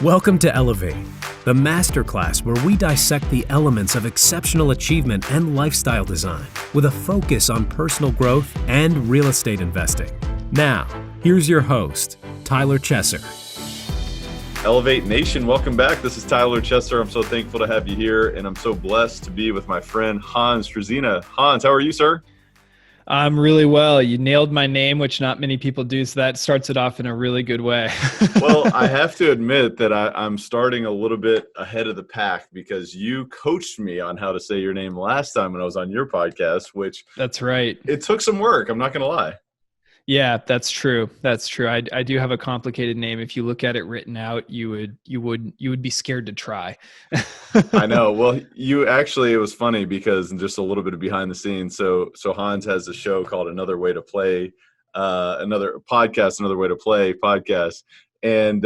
Welcome to Elevate, the masterclass where we dissect the elements of exceptional achievement and lifestyle design with a focus on personal growth and real estate investing. Now, here's your host, Tyler Chesser. Elevate Nation, welcome back. This is Tyler Chesser. I'm so thankful to have you here, and I'm so blessed to be with my friend Hans Struzyna. Hans, how are you, sir? I'm really well. You nailed my name, which not many people do, so that starts it off in a really good way. Well, I have to admit that I'm starting a little bit ahead of the pack because you coached me on how to say your name last time when I was on your podcast, which That's right. it took some work. I'm not going to lie. Yeah, that's true. That's true. I do have a complicated name. If you look at it written out, you would be scared to try. I know. Well, it was funny because just a little bit of behind the scenes. So Hans has a show called Another Way to Play, Another Way to Play podcast. And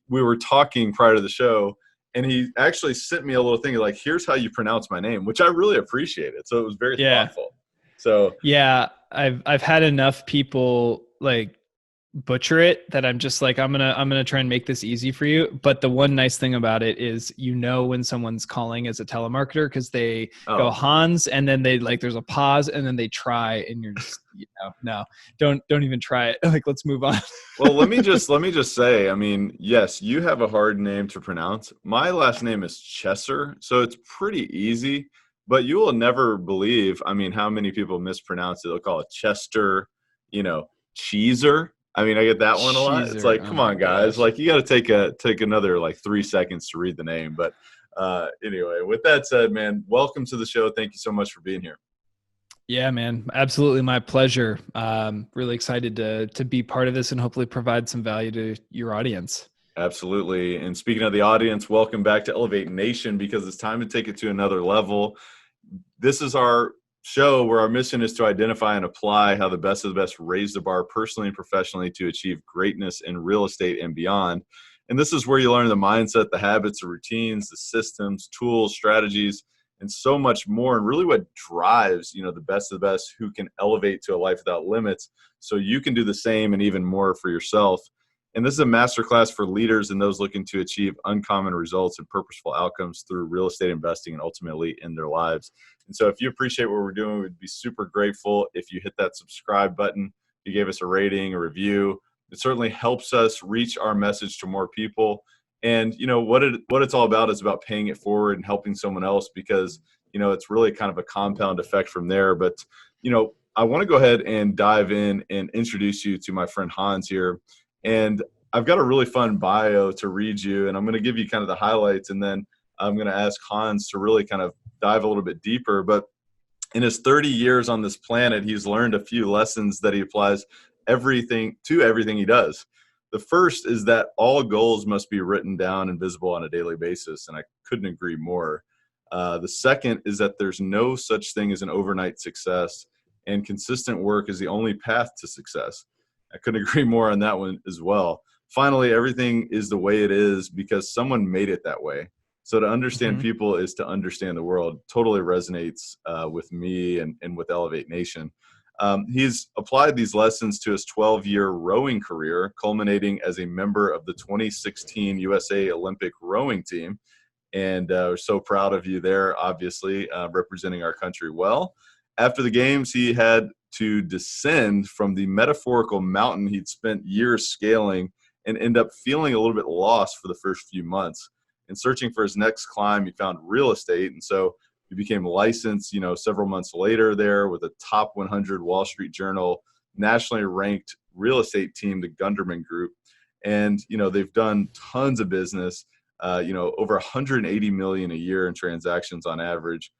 we were talking prior to the show, and he actually sent me a little thing like, here's how you pronounce my name, which I really appreciated. So it was very thoughtful. So yeah, I've had enough people like butcher it that I'm just like, I'm gonna try and make this easy for you. But the one nice thing about it is, when someone's calling as a telemarketer, because they go Hans, and then they there's a pause, and then they try, and you're just no, don't even try it. Like, let's move on. Well, let me just say, I mean, yes, you have a hard name to pronounce. My last name is Chesser, so it's pretty easy. But you will never believe, how many people mispronounce it. They'll call it Chester, Cheeser. I get that one a lot. It's like, come on, guys. Like, you got to take another 3 seconds to read the name. But anyway, with that said, man, welcome to the show. Thank you so much for being here. Yeah, man. Absolutely. My pleasure. Really excited to be part of this and hopefully provide some value to your audience. Absolutely. And speaking of the audience, welcome back to Elevate Nation, because it's time to take it to another level. This is our show where our mission is to identify and apply how the best of the best raise the bar personally and professionally to achieve greatness in real estate and beyond. And this is where you learn the mindset, the habits, the routines, the systems, tools, strategies, and so much more. And really what drives, the best of the best who can elevate to a life without limits, so you can do the same and even more for yourself. And this is a masterclass for leaders and those looking to achieve uncommon results and purposeful outcomes through real estate investing and ultimately in their lives. And so if you appreciate what we're doing, we'd be super grateful if you hit that subscribe button, if you gave us a rating, a review. It certainly helps us reach our message to more people. And what it's all about is about paying it forward and helping someone else, because it's really kind of a compound effect from there. But I want to go ahead and dive in and introduce you to my friend Hans here. And I've got a really fun bio to read you, and I'm going to give you kind of the highlights, and then I'm going to ask Hans to really kind of dive a little bit deeper. But in his 30 years on this planet, he's learned a few lessons that he applies to everything he does. The first is that all goals must be written down and visible on a daily basis, and I couldn't agree more. The second is that there's no such thing as an overnight success, and consistent work is the only path to success. I couldn't agree more on that one as well. Finally, everything is the way it is because someone made it that way. So to understand people is to understand the world. Totally resonates with me and with Elevate Nation. He's applied these lessons to his 12-year rowing career, culminating as a member of the 2016 USA Olympic rowing team. And we're so proud of you there, obviously, representing our country well. After the games, he had to descend from the metaphorical mountain he'd spent years scaling and end up feeling a little bit lost for the first few months. In searching for his next climb, he found real estate. And so he became licensed, several months later there with a top 100 Wall Street Journal nationally ranked real estate team, the Gunderman Group. And, they've done tons of business, over 180 million a year in transactions on average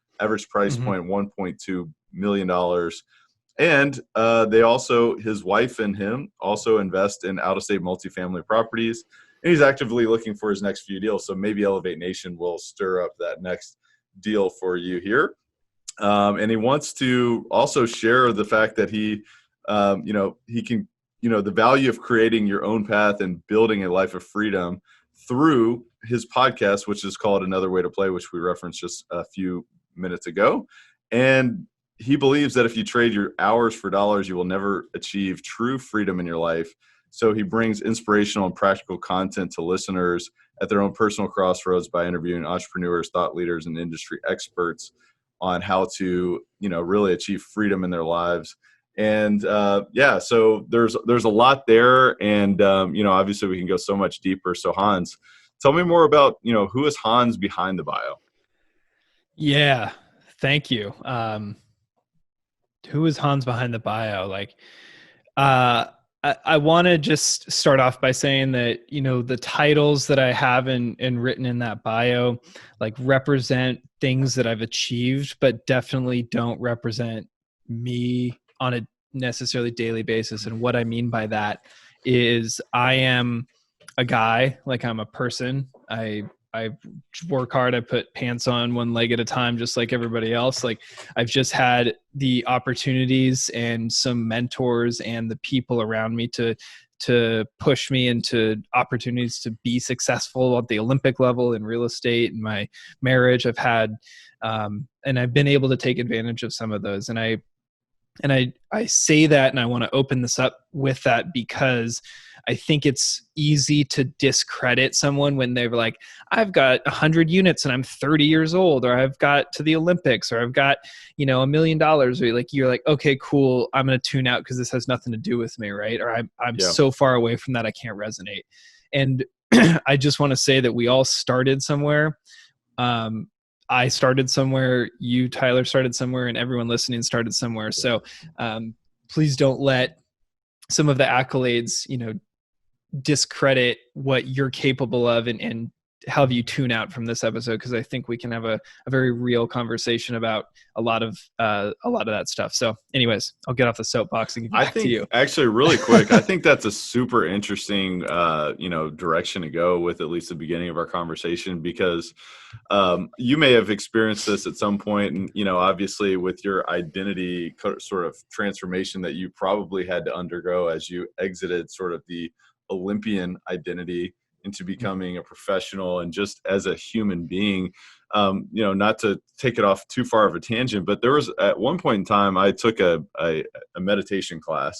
price point, $1.2 million. And they also, his wife and him also invest in out-of-state multifamily properties. And he's actively looking for his next few deals. So maybe Elevate Nation will stir up that next deal for you here. And he wants to also share the fact that he can, the value of creating your own path and building a life of freedom through his podcast, which is called Another Way to Play, which we referenced just a few minutes ago. And he believes that if you trade your hours for dollars, you will never achieve true freedom in your life. So he brings inspirational and practical content to listeners at their own personal crossroads by interviewing entrepreneurs, thought leaders, and industry experts on how to, really achieve freedom in their lives. And so there's a lot there, and obviously we can go so much deeper. So Hans, tell me more about who is Hans behind the bio. Yeah, thank you. Who is Hans behind the bio? I want to just start off by saying that, the titles that I have and written in that bio, represent things that I've achieved, but definitely don't represent me on a necessarily daily basis. And what I mean by that is I am a guy, I'm a person. I work hard. I put pants on one leg at a time, just like everybody else. I've just had the opportunities and some mentors and the people around me to push me into opportunities to be successful at the Olympic level in real estate. In my marriage, I've had, and I've been able to take advantage of some of those. And I say that, and I want to open this up with that because I think it's easy to discredit someone when they're like, I've got 100 units and I'm 30 years old, or I've got to the Olympics, or I've got, $1 million, or you're like, okay, cool. I'm going to tune out because this has nothing to do with me. Right. Or I'm so far away from that, I can't resonate. And I just want to say that we all started somewhere. I started somewhere, you, Tyler, started somewhere, and everyone listening started somewhere. So please don't let some of the accolades, discredit what you're capable of and have you tune out from this episode, because I think we can have a very real conversation about a lot of that stuff. So anyways, I'll get off the soapbox and get back to you. Actually, really quick, I think that's a super interesting direction to go with, at least the beginning of our conversation, because you may have experienced this at some point, and obviously with your identity sort of transformation that you probably had to undergo as you exited sort of the Olympian identity into becoming a professional and just as a human being. Not to take it off too far of a tangent, but there was at one point in time I took a meditation class,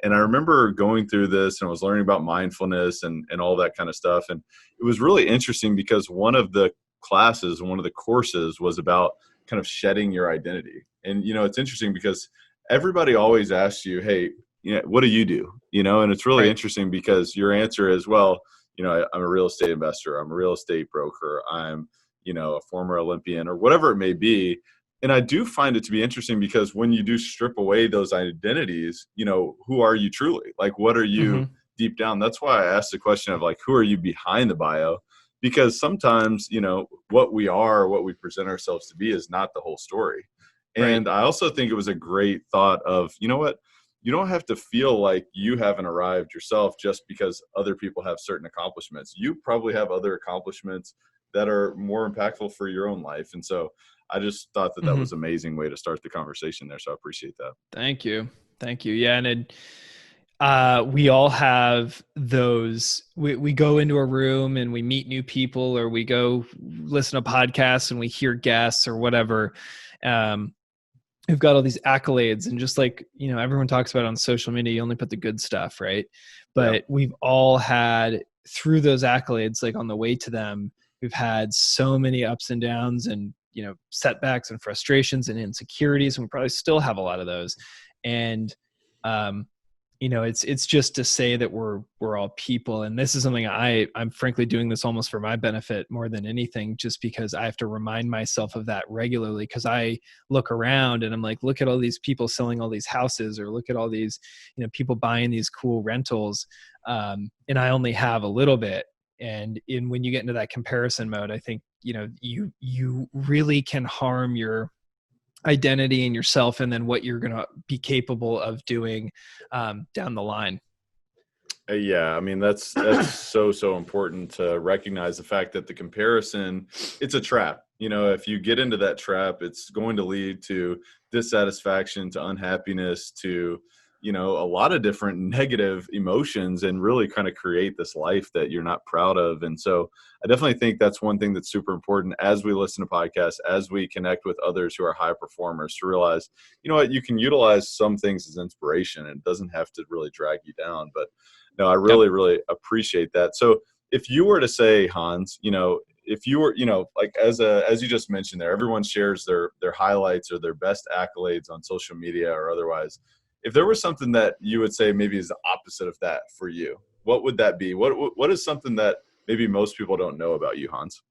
and I remember going through this and I was learning about mindfulness and all that kind of stuff. And it was really interesting because one of the classes, one of the courses was about kind of shedding your identity. And, it's interesting because everybody always asks you, hey, what do you do? And it's really interesting because your answer is, well, I'm a real estate investor. I'm a real estate broker. I'm, a former Olympian, or whatever it may be. And I do find it to be interesting because when you do strip away those identities, who are you truly? What are you deep down? That's why I asked the question of who are you behind the bio? Because sometimes, what we are, what we present ourselves to be is not the whole story. And I also think it was a great thought of, what? You don't have to feel like you haven't arrived yourself just because other people have certain accomplishments. You probably have other accomplishments that are more impactful for your own life. And so I just thought that was an amazing way to start the conversation there. So I appreciate that. Thank you. Yeah. And we all have those, we go into a room and we meet new people, or we go listen to podcasts and we hear guests or whatever. Who've got all these accolades, and just everyone talks about it on social media, you only put the good stuff, right? But we've all had, through those accolades, on the way to them, we've had so many ups and downs and, setbacks and frustrations and insecurities. And we probably still have a lot of those. And, it's just to say that we're all people. And this is something I'm frankly doing this almost for my benefit more than anything, just because I have to remind myself of that regularly. Cause I look around and I'm like, look at all these people selling all these houses, or look at all these, people buying these cool rentals. And I only have a little bit. And when you get into that comparison mode, I think, you really can harm your identity and yourself, and then what you're going to be capable of doing down the line. Yeah, I mean, that's so important to recognize the fact that the comparison, it's a trap. If you get into that trap, it's going to lead to dissatisfaction, to unhappiness, to a lot of different negative emotions, and really kind of create this life that you're not proud of. And so I definitely think that's one thing that's super important as we listen to podcasts, as we connect with others who are high performers, to realize, you can utilize some things as inspiration, and it doesn't have to really drag you down. But No, I Yep. really appreciate that. So if you were to say, Hans, if you were, like as you just mentioned there, everyone shares their highlights or their best accolades on social media or otherwise. If there was something that you would say maybe is the opposite of that for you, what would that be? What is something that maybe most people don't know about you, Hans?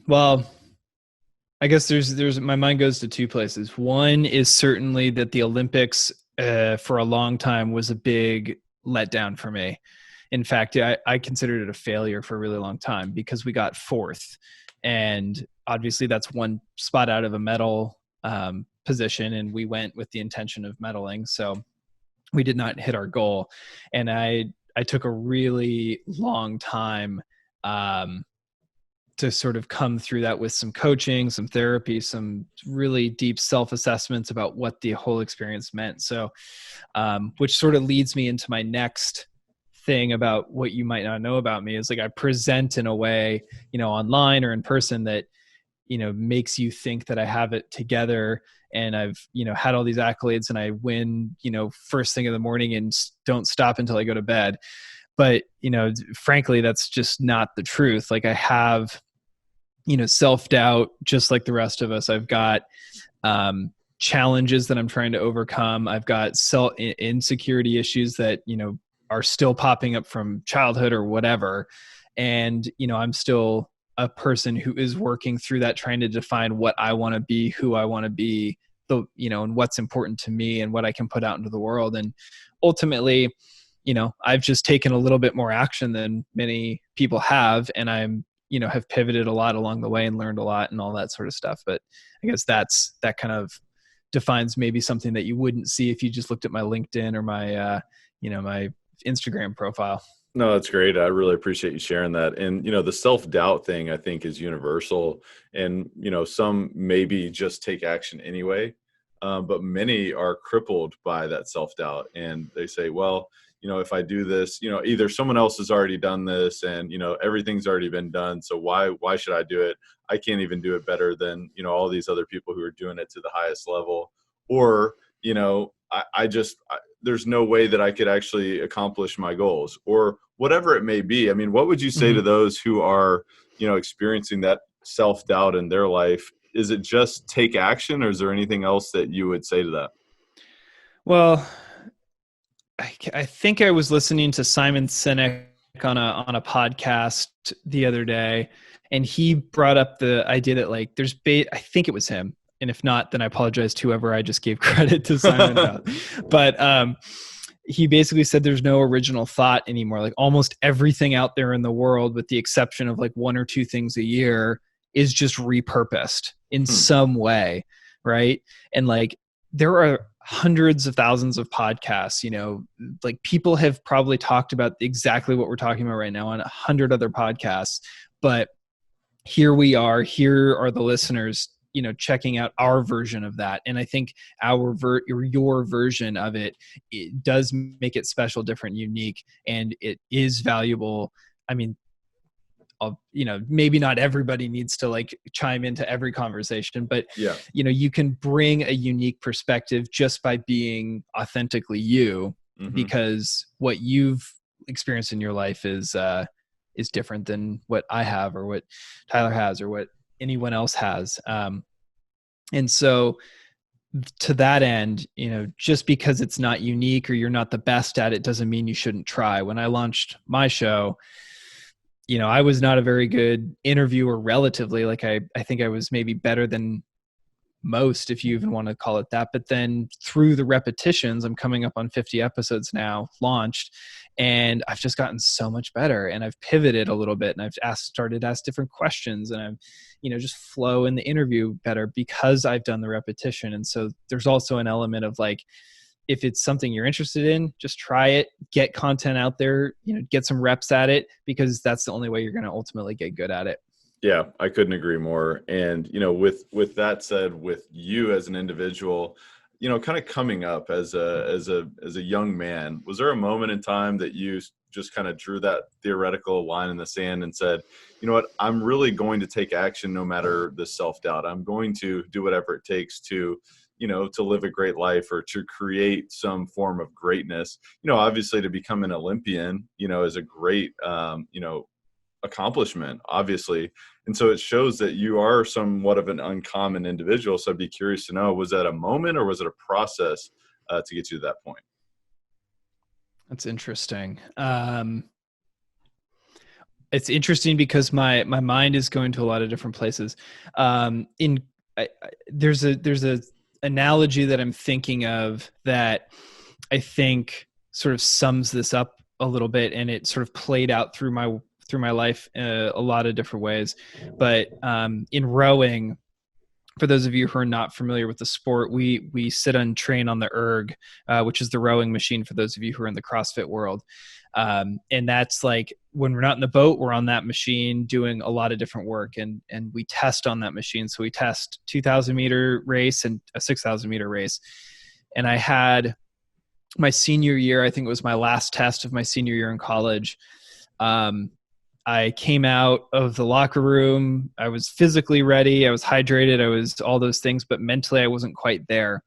Well, I guess there's my mind goes to two places. One is certainly that the Olympics for a long time was a big letdown for me. In fact, I considered it a failure for a really long time because we got fourth, and obviously that's one spot out of a medal position, and we went with the intention of medaling, so we did not hit our goal, and I took a really long time. To sort of come through that with some coaching, some therapy, some really deep self-assessments about what the whole experience meant. So, which sort of leads me into my next thing about what you might not know about me is like I present in a way, online or in person that, makes you think that I have it together and I've, had all these accolades and I win, first thing in the morning and don't stop until I go to bed. But, frankly, that's just not the truth. Like I have, self-doubt just like the rest of us. I've got challenges that I'm trying to overcome. I've got insecurity issues that, are still popping up from childhood or whatever. And, I'm still a person who is working through that, trying to define what I want to be, who I want to be, and what's important to me and what I can put out into the world. And ultimately, I've just taken a little bit more action than many people have. And I'm, have pivoted a lot along the way and learned a lot and all that sort of stuff. But I guess that kind of defines maybe something that you wouldn't see if you just looked at my LinkedIn or my, my Instagram profile. No, that's great. I really appreciate you sharing that. And, the self-doubt thing I think is universal, and, some maybe just take action anyway. But many are crippled by that self-doubt, and they say, well, if I do this, either someone else has already done this and, everything's already been done. So why should I do it? I can't even do it better than, all these other people who are doing it to the highest level. Or, there's no way that I could actually accomplish my goals or whatever it may be. I mean, what would you say to those who are, experiencing that self-doubt in their life? Is it just take action, or is there anything else that you would say to that? Well, I think I was listening to Simon Sinek on a podcast the other day, and he brought up the idea that like I think it was him, and if not, then I apologize to whoever I just gave credit to Simon about. But he basically said there's no original thought anymore. Like almost everything out there in the world, with the exception of like one or two things a year, is just repurposed in some way, right? And like there are hundreds of thousands of podcasts, like people have probably talked about exactly what we're talking about right now on 100 other podcasts, but here we are, here are the listeners, checking out our version of that. And I think your version of it does make it special, different, unique, and it is valuable. I mean, maybe not everybody needs to like chime into every conversation, but Yeah. You can bring a unique perspective just by being authentically you, because what you've experienced in your life is different than what I have or what Tyler has or what anyone else has. And so to that end, just because it's not unique or you're not the best at it doesn't mean you shouldn't try. When I launched my show, I was not a very good interviewer relatively. Like I think I was maybe better than most, if you even want to call it that. But then through the repetitions, I'm coming up on 50 episodes now launched, and I've just gotten so much better, and I've pivoted a little bit, and I've started to ask different questions, and I'm, just flow in the interview better because I've done the repetition. And so there's also an element of like, if it's something you're interested in, just try it, get content out there, get some reps at it, because that's the only way you're going to ultimately get good at it. Yeah, I couldn't agree more. And, with that said, with you as an individual, kind of coming up as a young man, was there a moment in time that you just kind of drew that theoretical line in the sand and said, you know what, I'm really going to take action no matter the self-doubt. I'm going to do whatever it takes to, to live a great life or to create some form of greatness. Obviously to become an Olympian, is a great, accomplishment, obviously. And so it shows that you are somewhat of an uncommon individual. So I'd be curious to know, was that a moment or was it a process to get you to that point? That's interesting. It's interesting because my mind is going to a lot of different places. There's a analogy that I'm thinking of that I think sort of sums this up a little bit, and it sort of played out through my life a lot of different ways. But in rowing, for those of you who are not familiar with the sport, we sit and train on the erg, which is the rowing machine for those of you who are in the CrossFit world. And that's like when we're not in the boat, we're on that machine doing a lot of different work, and we test on that machine. So we test 2,000 meter race and a 6,000 meter race. And I had my senior year, I think it was my last test of my senior year in college. I came out of the locker room. I was physically ready. I was hydrated. I was all those things, but mentally I wasn't quite there.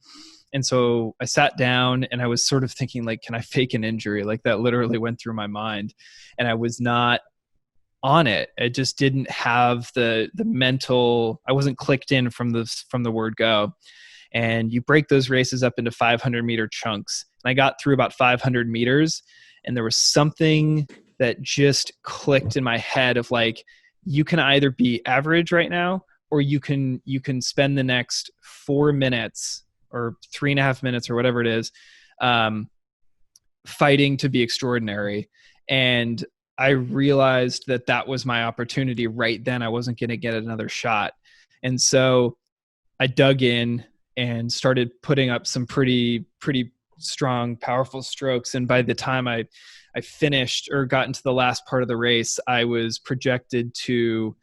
And so I sat down and I was sort of thinking, like, can I fake an injury? Like, that literally went through my mind, and I was not on it. I just didn't have the mental, I wasn't clicked in from the word go. And you break those races up into 500 meter chunks. And I got through about 500 meters, and there was something that just clicked in my head of like, you can either be average right now, or you can spend the next 4 minutes or 3.5 minutes or whatever it is, fighting to be extraordinary. And I realized that was my opportunity right then. I wasn't going to get another shot. And so I dug in and started putting up some pretty strong, powerful strokes. And by the time I finished or got into the last part of the race, I was projected to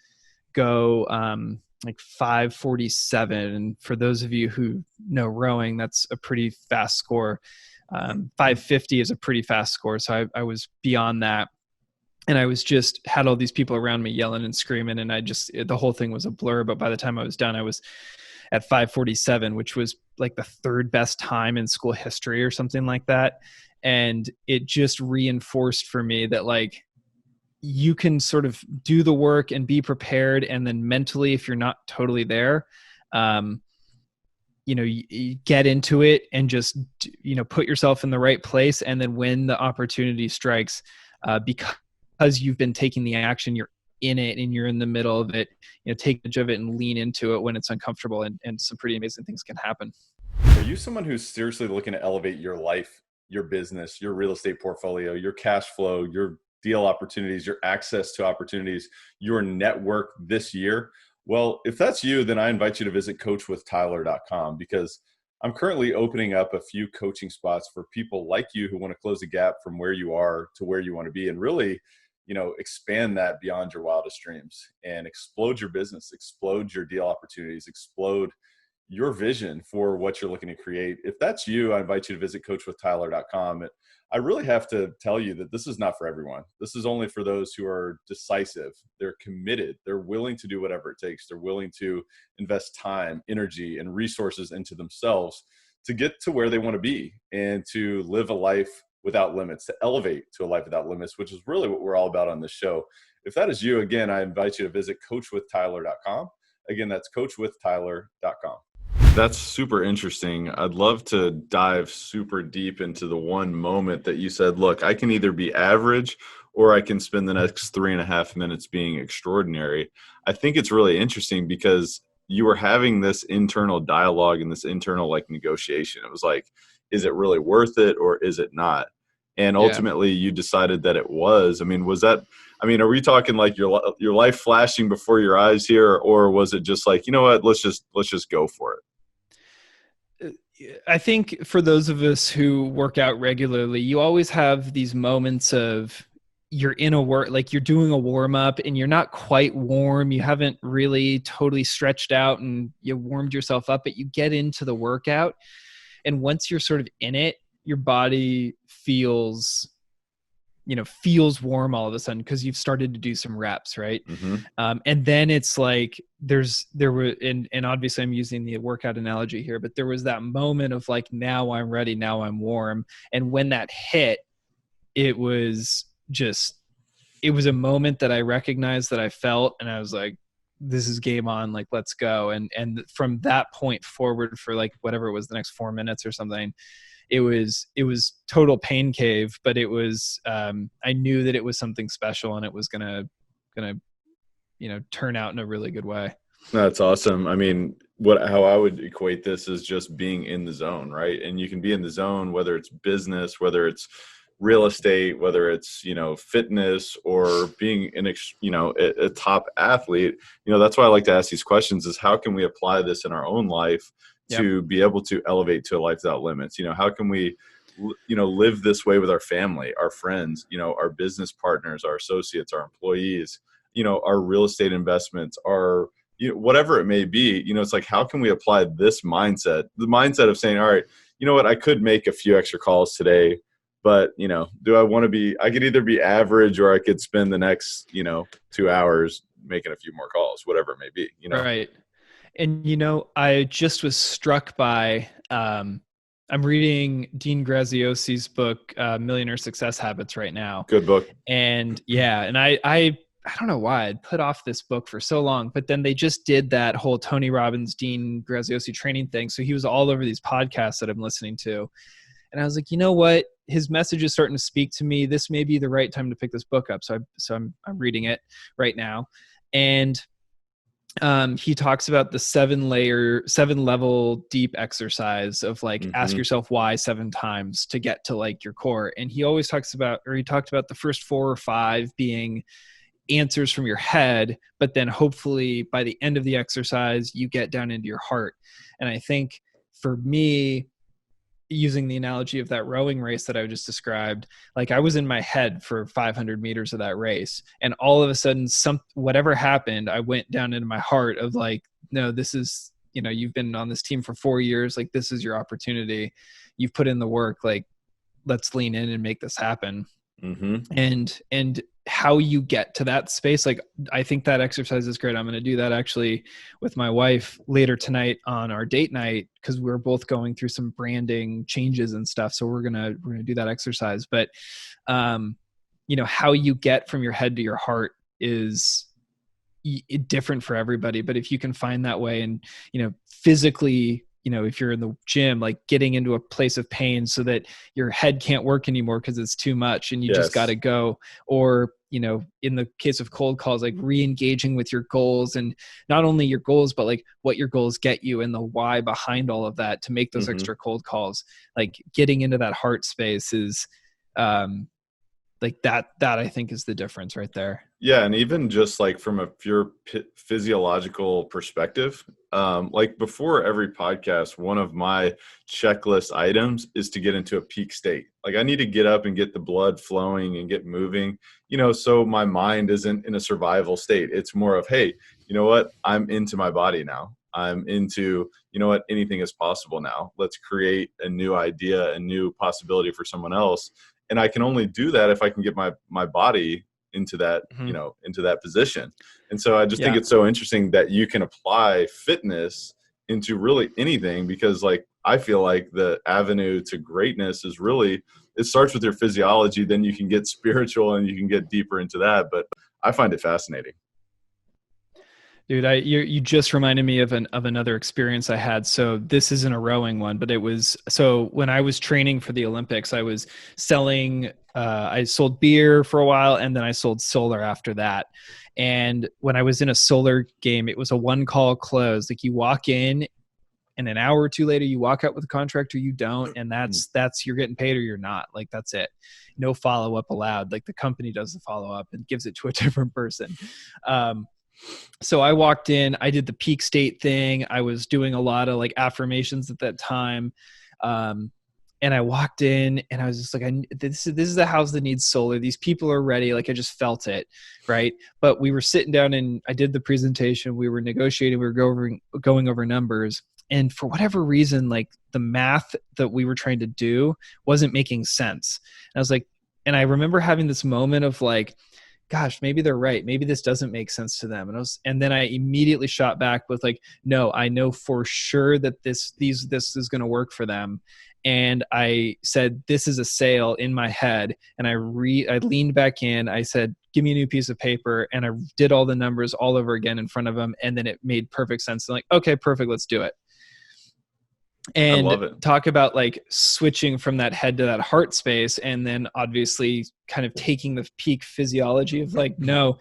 go like 5:47. And for those of you who know rowing, that's a pretty fast score. 5:50 is a pretty fast score. So I was beyond that. And I was just had all these people around me yelling and screaming. And the whole thing was a blur. But by the time I was done, I was at 5:47, which was like the third best time in school history or something like that. And it just reinforced for me that like, you can sort of do the work and be prepared. And then mentally, if you're not totally there, you get into it and just, put yourself in the right place. And then when the opportunity strikes, because you've been taking the action, you're in it and you're in the middle of it, take advantage of it and lean into it when it's uncomfortable, and some pretty amazing things can happen. Are you someone who's seriously looking to elevate your life, your business, your real estate portfolio, your cash flow, your deal opportunities, your access to opportunities, your network this year? Well, if that's you, then I invite you to visit coachwithtyler.com, because I'm currently opening up a few coaching spots for people like you who want to close the gap from where you are to where you want to be, and really, expand that beyond your wildest dreams and explode your business, explode your deal opportunities, explode your vision for what you're looking to create. If that's you, I invite you to visit coachwithtyler.com. I really have to tell you that this is not for everyone. This is only for those who are decisive. They're committed. They're willing to do whatever it takes. They're willing to invest time, energy, and resources into themselves to get to where they want to be and to live a life without limits, to elevate to a life without limits, which is really what we're all about on this show. If that is you, again, I invite you to visit coachwithtyler.com. Again, that's coachwithtyler.com. That's super interesting. I'd love to dive super deep into the one moment that you said, look, I can either be average or I can spend the next 3.5 minutes being extraordinary. I think it's really interesting because you were having this internal dialogue and this internal negotiation. It was like, is it really worth it or is it not? And ultimately you decided that it was. Are we talking like your life flashing before your eyes here, or was it just like, you know what, let's just go for it? I think for those of us who work out regularly, you always have these moments of you're in a work, like you're doing a warm up and you're not quite warm. You haven't really totally stretched out and you warmed yourself up, but you get into the workout. And once you're sort of in it, your body feels, feels warm all of a sudden because you've started to do some reps, right? Mm-hmm. And then it's like and obviously I'm using the workout analogy here, but there was that moment of like, now I'm ready, now I'm warm. And when that hit, it was a moment that I recognized, that I felt, and I was like, this is game on, like, let's go. And from that point forward, for like whatever it was, the next 4 minutes or something, it was total pain cave, but it was, I knew that it was something special, and it was gonna, turn out in a really good way. That's awesome. I mean, how I would equate this is just being in the zone, right? And you can be in the zone, whether it's business, whether it's real estate, whether it's, fitness, or being a top athlete. That's why I like to ask these questions, is how can we apply this in our own life to be able to elevate to a life without limits? How can we, live this way with our family, our friends, our business partners, our associates, our employees, our real estate investments, our, whatever it may be. It's like, how can we apply this mindset, the mindset of saying, all right, you know what, I could make a few extra calls today, but, do I want to be, I could either be average, or I could spend the next, 2 hours making a few more calls, whatever it may be, Right. And, I just was struck by, I'm reading Dean Graziosi's book, Millionaire Success Habits, right now. Good book. And and I don't know why I'd put off this book for so long, but then they just did that whole Tony Robbins, Dean Graziosi training thing. So he was all over these podcasts that I'm listening to. And I was like, you know what? His message is starting to speak to me. This may be the right time to pick this book up. So I'm reading it right now. And he talks about the 7-level deep exercise of like, ask yourself why 7 times to get to like your core. And he always talked about the first 4 or 5 being answers from your head, but then hopefully by the end of the exercise, you get down into your heart. And I think for me, using the analogy of that rowing race that I just described, like I was in my head for 500 meters of that race, and all of a sudden whatever happened, I went down into my heart of like, no, this is, you've been on this team for 4 years. Like, this is your opportunity. You've put in the work. Like, let's lean in and make this happen. And how you get to that space, like, I think that exercise is great. I'm going to do that actually with my wife later tonight on our date night, because we're both going through some branding changes and stuff. So we're gonna do that exercise. But how you get from your head to your heart is different for everybody. But if you can find that way, and physically, if you're in the gym, like getting into a place of pain so that your head can't work anymore because it's too much and you just got to go. Or, in the case of cold calls, like re-engaging with your goals, and not only your goals, but like what your goals get you and the why behind all of that to make those extra cold calls. Like getting into that heart space is like that I think is the difference right there. Yeah. And even just like from a pure physiological perspective, like before every podcast, one of my checklist items is to get into a peak state. Like I need to get up and get the blood flowing and get moving, so my mind isn't in a survival state. It's more of, hey, you know what? I'm into my body now. I'm into, anything is possible now. Let's create a new idea, a new possibility for someone else. And I can only do that if I can get my body into that, into that position. And so I just think it's so interesting that you can apply fitness into really anything, because like, I feel like the avenue to greatness is really, it starts with your physiology, then you can get spiritual and you can get deeper into that. But I find it fascinating. Dude, you just reminded me of another experience I had. So this isn't a rowing one, but it was, so when I was training for the Olympics, I was selling, I sold beer for a while, and then I sold solar after that. And when I was in a solar game, it was a 1-call close. Like you walk in, and an hour or two later, you walk out with a contract or you don't. And that's you're getting paid or you're not. Like, that's it. No follow-up allowed. Like the company does the follow-up and gives it to a different person. So I walked in, I did the peak state thing. I was doing a lot of like affirmations at that time. And I walked in and I was just like, this is a house that needs solar. These people are ready. Like I just felt it. Right. But we were sitting down and I did the presentation. We were negotiating. We were going over numbers. And for whatever reason, like the math that we were trying to do wasn't making sense. And I was like, and I remember having this moment of like, gosh, maybe they're right. Maybe this doesn't make sense to them. And then I immediately shot back with like, no, I know for sure that this is going to work for them. And I said, this is a sale in my head. And I leaned back in, I said, give me a new piece of paper. And I did all the numbers all over again in front of them. And then it made perfect sense. I'm like, okay, perfect. Let's do it. I And love it. talk about like switching from that head to that heart space, and then obviously kind of taking the peak physiology of like, no,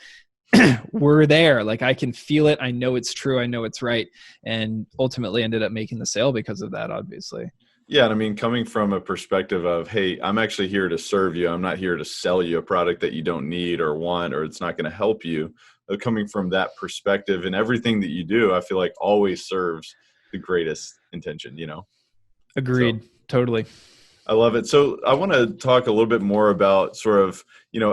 we're there. Like I can feel it. I know it's true. I know it's right. And ultimately ended up making the sale because of that, obviously. Yeah. And I mean, coming from a perspective of, hey, I'm actually here to serve you. I'm not here to sell you a product that you don't need or want, or it's not going to help you. Coming from that perspective, and everything that you do, I feel like always serves the greatest intention, you know? Agreed. So Totally. I love it. So I want to talk a little bit more about sort of,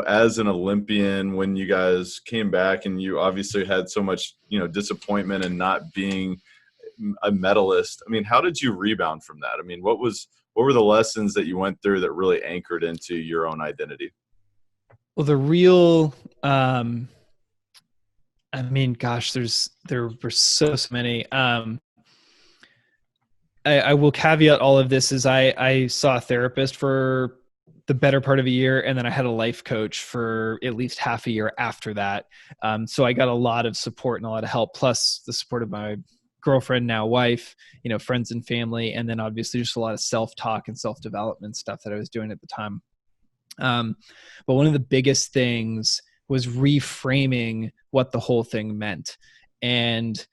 as an Olympian, when you guys came back and you obviously had so much, disappointment and not being a medalist. I mean, how did you rebound from that? I mean, what were the lessons that you went through that really anchored into your own identity? Well, the real, I mean, gosh, there were so many. I will caveat all of this is I saw a therapist for the better part of a year, and then I had a life coach for at least half a year after that. So I got a lot of support and a lot of help, plus the support of my girlfriend, now wife, friends and family, and then obviously just a lot of self-talk and self-development stuff that I was doing at the time. But one of the biggest things was reframing what the whole thing meant. And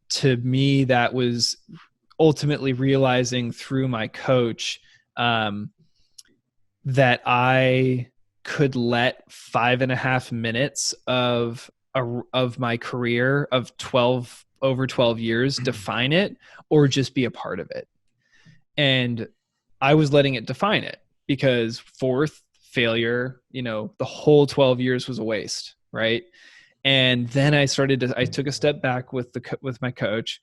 to me, that was ultimately realizing through my coach that I could let 5.5 minutes of my career of over 12 years define it, or just be a part of it. And I was letting it define it, because fourth failure, the whole 12 years was a waste. Right. And then I took a step back with my coach,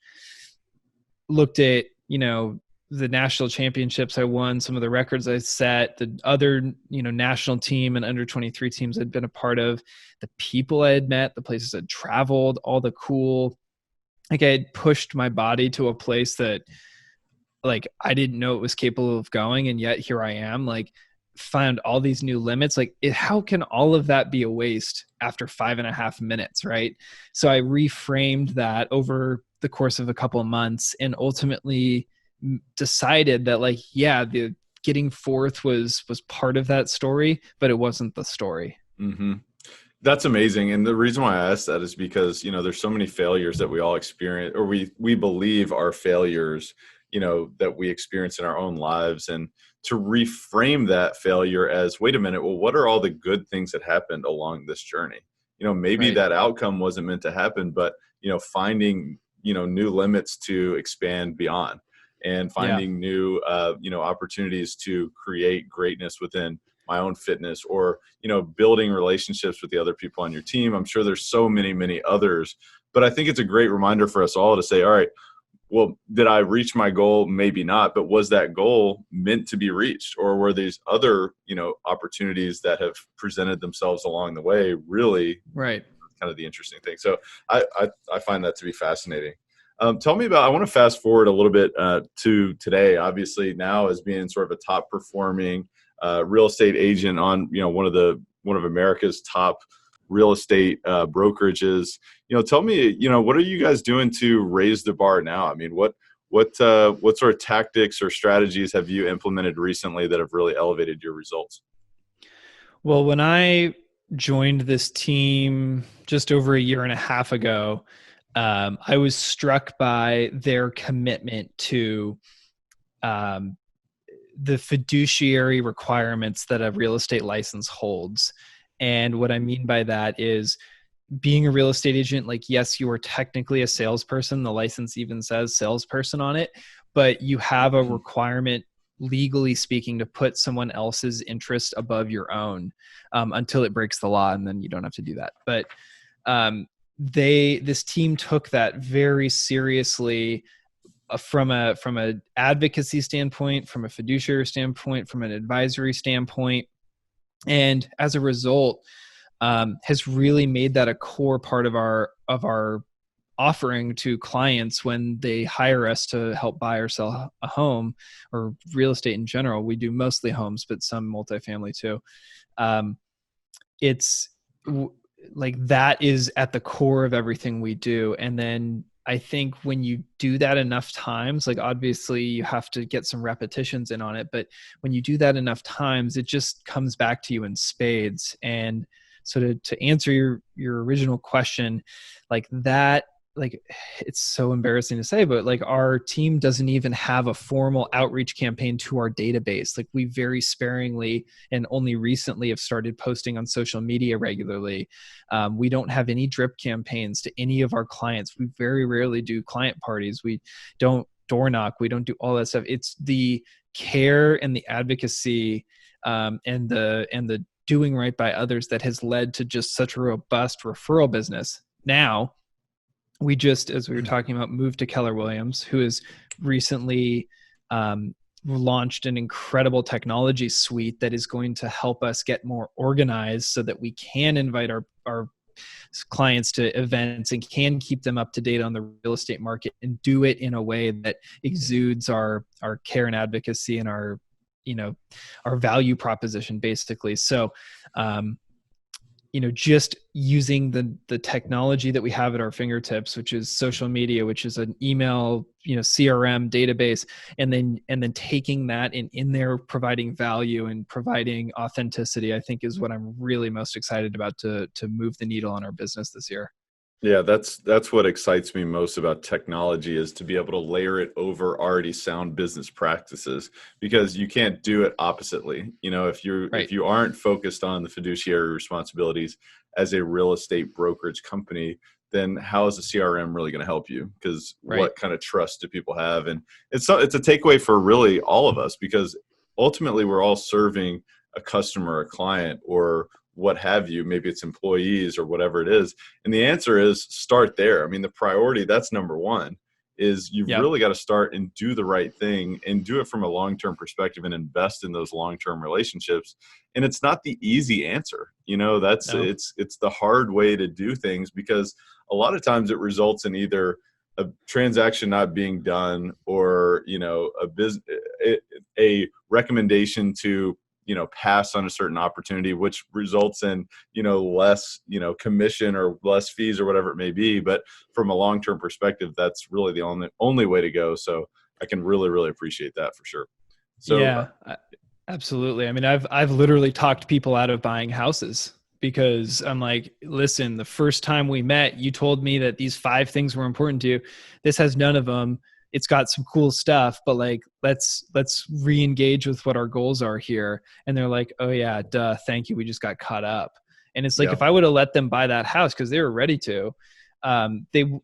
looked at, the national championships I won, some of the records I set, the other, national team and under 23 teams I'd been a part of, the people I had met, the places I'd traveled, all the cool, like I had pushed my body to a place that like I didn't know it was capable of going. And yet here I am, like found all these new limits. Like how can all of that be a waste after 5.5 minutes? Right. So I reframed that over the course of a couple of months, and ultimately decided that like, yeah, the getting fourth was part of that story, but it wasn't the story. Mm-hmm. That's amazing. And the reason why I asked that is because, there's so many failures that we all experience, or we believe are failures, that we experience in our own lives. And to reframe that failure as, wait a minute, well, what are all the good things that happened along this journey? Maybe Right. that outcome wasn't meant to happen, but, finding, new limits to expand beyond, and finding new, opportunities to create greatness within my own fitness, or, building relationships with the other people on your team. I'm sure there's so many others, but I think it's a great reminder for us all to say, all right, well, did I reach my goal? Maybe not, but was that goal meant to be reached? Or were these other, opportunities that have presented themselves along the way really Right. kind of the interesting thing? So I find that to be fascinating. Tell me about, I want to fast forward a little bit to today, obviously now as being sort of a top performing real estate agent on, one of America's top real estate brokerages. Tell me, what are you guys doing to raise the bar now? I mean, what sort of tactics or strategies have you implemented recently that have really elevated your results? Well, when I joined this team just over a year and a half ago, I was struck by their commitment to the fiduciary requirements that a real estate license holds. And what I mean by that is, being a real estate agent, like, yes, you are technically a salesperson. The license even says salesperson on it, but you have a requirement, legally speaking, to put someone else's interest above your own until it breaks the law, and then you don't have to do that. But this team took that very seriously, from a advocacy standpoint, from a fiduciary standpoint, from an advisory standpoint. And as a result, has really made that a core part of our offering to clients when they hire us to help buy or sell a home, or real estate in general. We do mostly homes, but some multifamily too. Um, it's like that is at the core of everything we do. And then I think when you do that enough times, like obviously you have to get some repetitions in on it, but when you do that enough times, it just comes back to you in spades. And so to answer your original question, like that, like it's so embarrassing to say, but like our team doesn't even have a formal outreach campaign to our database. Like we very sparingly and only recently have started posting on social media regularly. We don't have any drip campaigns to any of our clients. We very rarely do client parties. We don't door knock. We don't do all that stuff. It's the care and the advocacy and the doing right by others that has led to just such a robust referral business. Now, we just, as we were talking about, moved to Keller Williams, who has recently launched an incredible technology suite that is going to help us get more organized so that we can invite our clients to events and can keep them up to date on the real estate market and do it in a way that exudes our care and advocacy and our value proposition, basically. So, just using the technology that we have at our fingertips, which is social media, which is an email, CRM database, and then taking that and in there providing value and providing authenticity, I think is what I'm really most excited about to move the needle on our business this year. Yeah, that's what excites me most about technology, is to be able to layer it over already sound business practices, because you can't do it oppositely. If you aren't focused on the fiduciary responsibilities as a real estate brokerage company, then how is the CRM really going to help you? Because what kind of trust do people have? And it's a takeaway for really all of us, because ultimately we're all serving a customer, a client, or what have you. Maybe it's employees or whatever it is. And the answer is start there. I mean, the priority, that's number one, is you've really got to start and do the right thing and do it from a long-term perspective and invest in those long-term relationships. And it's not the easy answer. It's the hard way to do things, because a lot of times it results in either a transaction not being done, or, a recommendation to pass on a certain opportunity, which results in, less, commission or less fees or whatever it may be. But from a long-term perspective, that's really the only way to go. So I can really, really appreciate that for sure. So yeah, absolutely. I mean, I've literally talked people out of buying houses, because I'm like, listen, the first time we met, you told me that these 5 things were important to you. This has none of them. It's got some cool stuff, but like, let's re-engage with what our goals are here. And they're like, oh yeah, duh, thank you. We just got caught up. And it's like, if I would have let them buy that house, cause they were ready to,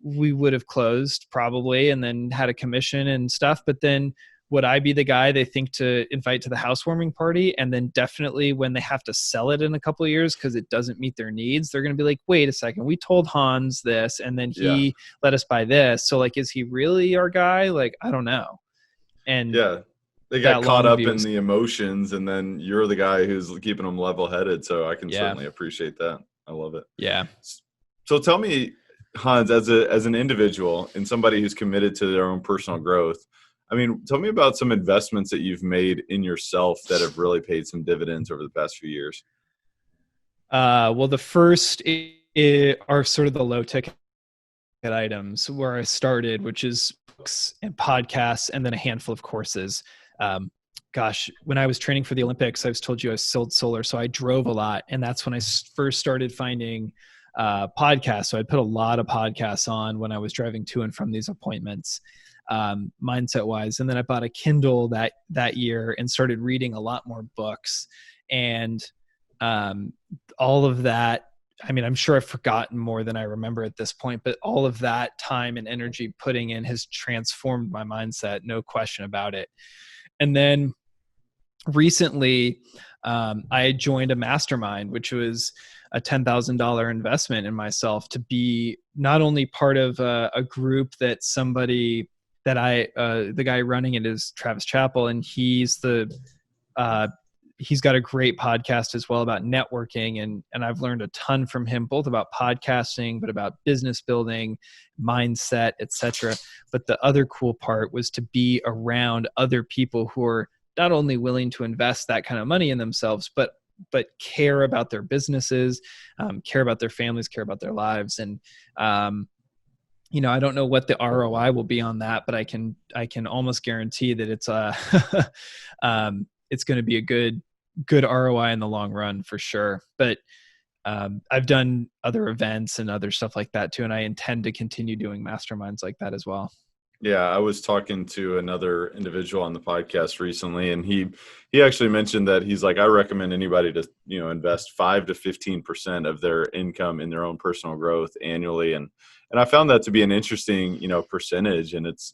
we would have closed probably, and then had a commission and stuff. But then would I be the guy they think to invite to the housewarming party? And then definitely when they have to sell it in a couple of years because it doesn't meet their needs, they're going to be like, wait a second, we told Hans this, and then he let us buy this. So like, is he really our guy? Like, I don't know. And they got caught up in the emotions, and then you're the guy who's keeping them level headed. So I can certainly appreciate that. I love it. Yeah. So tell me, Hans, as an individual and somebody who's committed to their own personal growth, I mean, tell me about some investments that you've made in yourself that have really paid some dividends over the past few years. Well, the first are sort of the low ticket items where I started, which is books and podcasts, and then a handful of courses. When I was training for the Olympics, I was told you I sold solar, so I drove a lot, and that's when I first started finding podcasts. So I put a lot of podcasts on when I was driving to and from these appointments, mindset wise. And then I bought a Kindle that year and started reading a lot more books, and all of that. I mean, I'm sure I've forgotten more than I remember at this point, but all of that time and energy putting in has transformed my mindset, no question about it. And then recently, I joined a mastermind, which was a $10,000 investment in myself to be not only part of a group that somebody that the guy running it is Travis Chappell, and he's the he's got a great podcast as well about networking. And I've learned a ton from him, both about podcasting, but about business building, mindset, etc. But the other cool part was to be around other people who are not only willing to invest that kind of money in themselves, but care about their businesses, care about their families, care about their lives. And, I don't know what the ROI will be on that, but I can almost guarantee that it's it's going to be a good ROI in the long run for sure. But I've done other events and other stuff like that too, and I intend to continue doing masterminds like that as well. Yeah, I was talking to another individual on the podcast recently, and he actually mentioned that he's like, I recommend anybody to invest 5 to 15% of their income in their own personal growth annually, and I found that to be an interesting percentage, and it's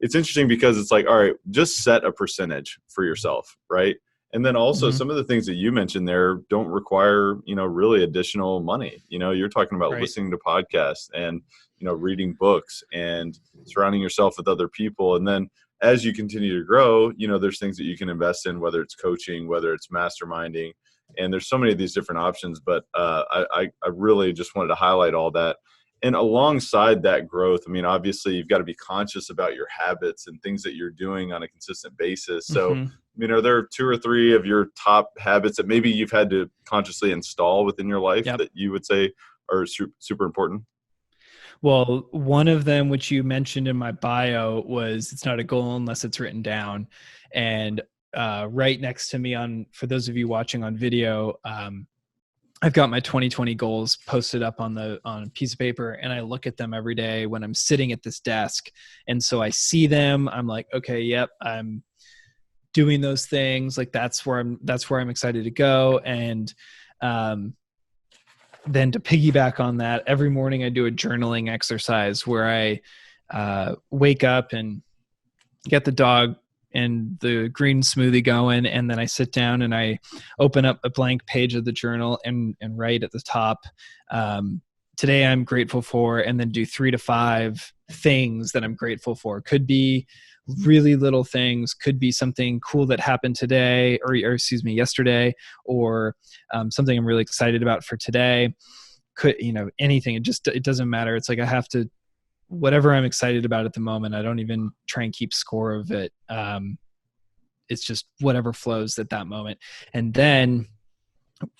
interesting because it's like, all right, just set a percentage for yourself, right? And then also some of the things that you mentioned there don't require really additional money. You're talking about listening to podcasts and reading books and surrounding yourself with other people. And then as you continue to grow, there's things that you can invest in, whether it's coaching, whether it's masterminding, and there's so many of these different options. But I really just wanted to highlight all that. And alongside that growth, I mean, obviously you've got to be conscious about your habits and things that you're doing on a consistent basis. So, are there 2 or 3 of your top habits that maybe you've had to consciously install within your life that you would say are super important? Well, one of them, which you mentioned in my bio, was it's not a goal unless it's written down. And right next to me for those of you watching on video, I've got my 2020 goals posted up on a piece of paper, and I look at them every day when I'm sitting at this desk. And so I see them, I'm like, okay, yep, I'm doing those things. Like that's where I'm excited to go. And, then to piggyback on that, every morning I do a journaling exercise where I wake up and get the dog and the green smoothie going, and then I sit down and I open up a blank page of the journal and write at the top, today I'm grateful for, and then do 3 to 5 things that I'm grateful for. Could be really little things, could be something cool that happened today or yesterday, or something I'm really excited about for today. Could, anything. It doesn't matter. It's like I have to, whatever I'm excited about at the moment, I don't even try and keep score of it. It's just whatever flows at that moment. And then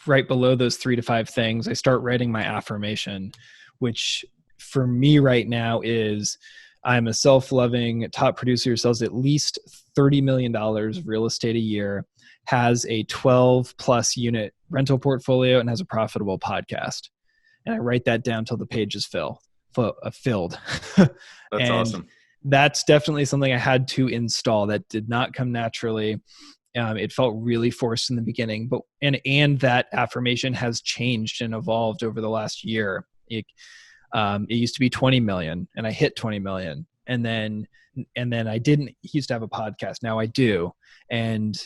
right below those 3 to 5 things, I start writing my affirmation, which for me right now is, I'm a self-loving top producer who sells at least $30 million of real estate a year, has a 12 plus unit rental portfolio, and has a profitable podcast. And I write that down till the page is filled. That's awesome. That's definitely something I had to install. That did not come naturally. It felt really forced in the beginning, but and that affirmation has changed and evolved over the last year. It used to be 20 million, and I hit 20 million, and then I didn't used to have a podcast. Now I do, and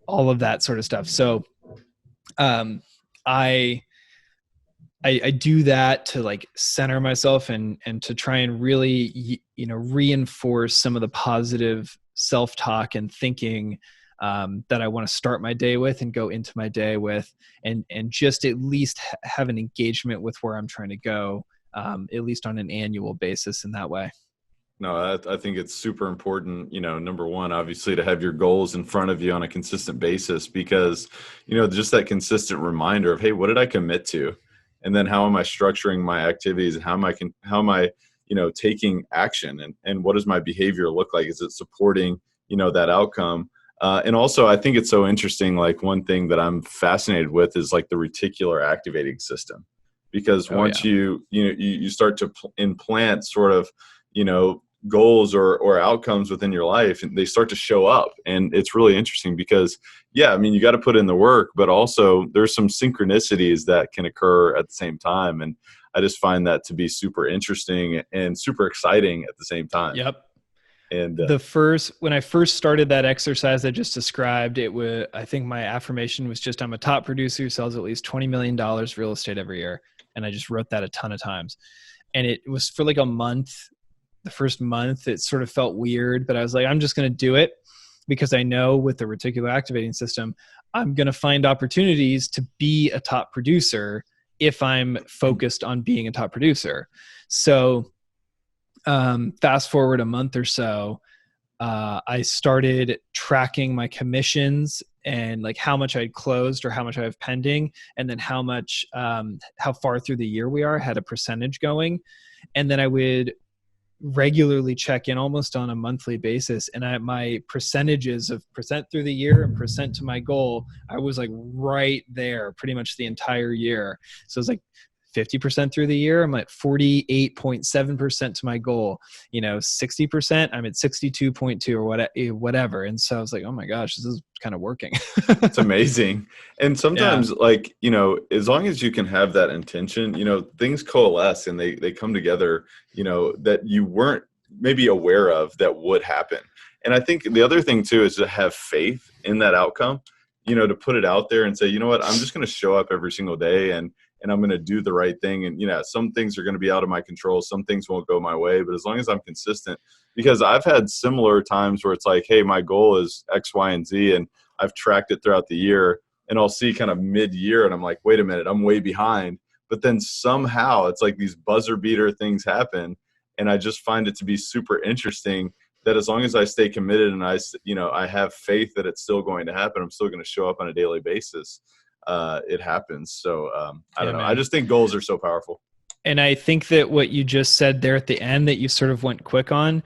all of that sort of stuff. So, I do that to like center myself and to try and really, reinforce some of the positive self-talk and thinking that I want to start my day with and go into my day with, and just at least have an engagement with where I'm trying to go, at least on an annual basis in that way. No, I think it's super important, number one, obviously, to have your goals in front of you on a consistent basis, because, just that consistent reminder of, hey, what did I commit to? And then how am I structuring my activities, and how am I taking action, and what does my behavior look like? Is it supporting, that outcome? And also, I think it's so interesting. Like, one thing that I'm fascinated with is like the reticular activating system, because once you start to implant sort of, goals or outcomes within your life, and they start to show up. And it's really interesting because, you got to put in the work, but also there's some synchronicities that can occur at the same time. And I just find that to be super interesting and super exciting at the same time. Yep. And when I first started that exercise I just described, I think my affirmation was just, I'm a top producer who sells at least $20 million real estate every year. And I just wrote that a ton of times. And it was for like a month. The first month, it sort of felt weird, but I was like, I'm just going to do it. because I know with the reticular activating system, I'm going to find opportunities to be a top producer if I'm focused on being a top producer. So fast forward a month or so, I started tracking my commissions and like how much I'd closed or how much I have pending, and then how much, how far through the year we are, had a percentage going. And then I would regularly check in almost on a monthly basis. And my percentages of percent through the year and percent to my goal, I was like right there pretty much the entire year. So it was like 50% through the year, I'm at 48.7% to my goal. 60%, I'm at 62.2 or whatever. And so I was like, oh my gosh, this is kind of working. It's amazing. And sometimes as long as you can have that intention, things coalesce and they come together, that you weren't maybe aware of that would happen. And I think the other thing too is to have faith in that outcome, to put it out there and say, you know what, I'm just going to show up every single day and I'm going to do the right thing. And, some things are going to be out of my control. Some things won't go my way, but as long as I'm consistent, because I've had similar times where it's like, hey, my goal is X, Y, and Z, and I've tracked it throughout the year, and I'll see kind of mid-year and I'm like, wait a minute, I'm way behind. But then somehow it's like these buzzer beater things happen. And I just find it to be super interesting that as long as I stay committed and I have faith that it's still going to happen, I'm still going to show up on a daily basis. It happens. So I don't know. Man. I just think goals are so powerful. And I think that what you just said there at the end that you sort of went quick on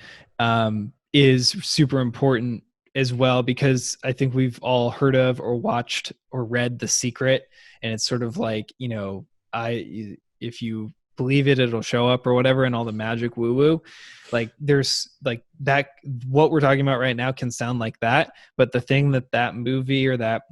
is super important as well, because I think we've all heard of or watched or read The Secret. And it's sort of like, if you believe it, it'll show up or whatever, and all the magic woo woo. Like there's like that, what we're talking about right now can sound like that. But the thing that movie or that